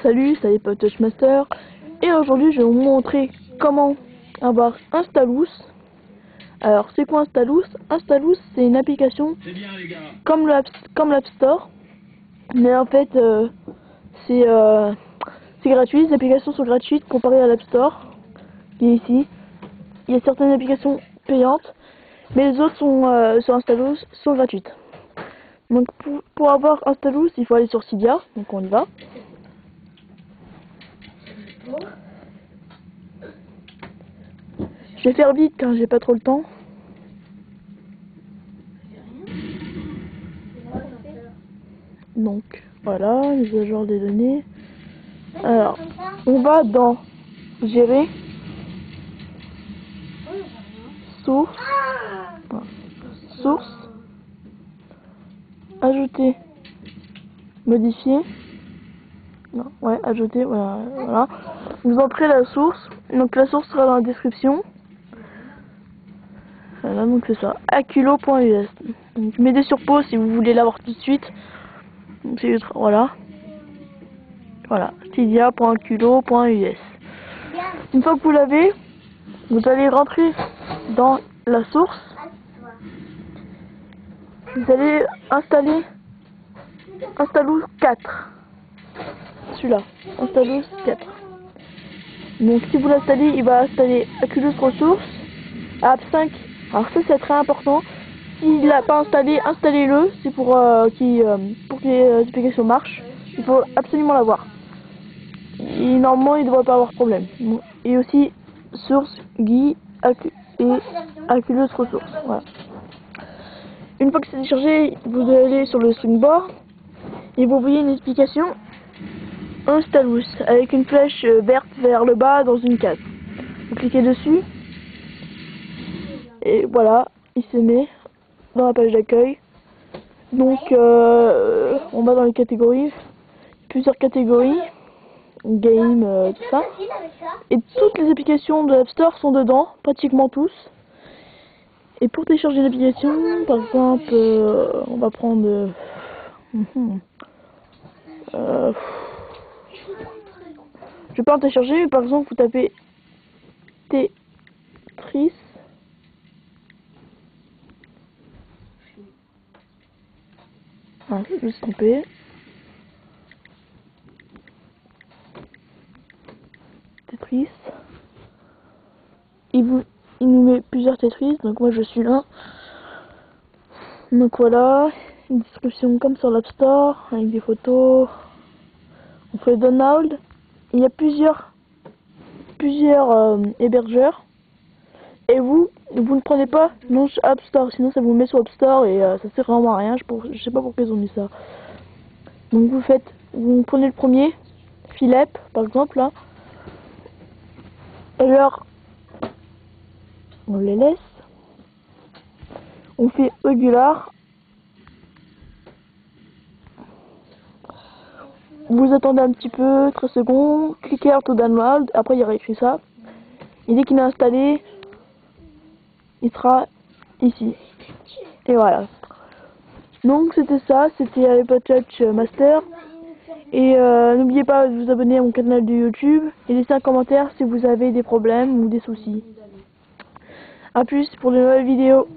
Salut, c'est iPod Touch Master et aujourd'hui je vais vous montrer comment avoir Instalous. Alors c'est quoi Instalous? Instalous c'est une application comme l'App Store, mais en fait c'est gratuit, les applications sont gratuites comparées à l'App Store qui est ici. Il y a certaines applications payantes, mais les autres sont sur Instalous sont gratuites. Donc pour avoir Instalous, il faut aller sur Cydia, donc on y va. Je vais faire vite car j'ai pas trop le temps. Donc voilà, mise à jour des données. Alors, on va dans Gérer, Source, Source, Ajouter, Modifier. Non, ouais, ajouter, voilà. Vous entrez la source, donc la source sera dans la description. Voilà, donc c'est ça, aculo.us. Donc mettez sur pause si vous voulez l'avoir tout de suite. Donc c'est voilà. Voilà, cydia.aculo.us. Une fois que vous l'avez, vous allez rentrer dans la source. Vous allez installer Instalous 4. Celui-là, Instalous 4. Donc si vous l'installez, il va installer Aculous Ressources, App 5. Alors ça c'est très important. S'il l'a pas installé, installez-le. C'est pour que les applications marchent. Il faut absolument l'avoir. Et normalement il ne devrait pas avoir de problème. Et aussi Source, GUI et Aculous Ressources. Voilà. Une fois que c'est téléchargé, vous allez sur le Springboard et vous voyez une explication Instalous avec une flèche verte vers le bas dans une case. Vous cliquez dessus et voilà, il se met dans la page d'accueil. Donc on va dans les catégories, plusieurs catégories, game, tout ça. Et toutes les applications de l'App Store sont dedans, pratiquement tous. Et pour télécharger l'application, par exemple, on va prendre je vais pas en télécharger, mais par exemple vous tapez Tetris. Ah, je me suis trompé. Tetris. Il nous met plusieurs Tetris, donc moi je suis là. Donc voilà, une description comme sur l'App Store, avec des photos. On fait download. Il y a plusieurs hébergeurs. Et vous ne prenez pas non App Store, sinon ça vous met sur App Store et ça sert vraiment à rien. Je sais pas pourquoi ils ont mis ça. Donc vous prenez le premier, Philep par exemple là. Alors on les laisse. On fait Regular. Vous attendez un petit peu, 13 secondes, cliquez Auto Download, après il y aura écrit ça. Et dès qu'il est installé, il sera ici. Et voilà. Donc c'était ça, c'était iPod Touch Master. Et n'oubliez pas de vous abonner à mon canal de YouTube et laisser un commentaire si vous avez des problèmes ou des soucis. A plus pour de nouvelles vidéos.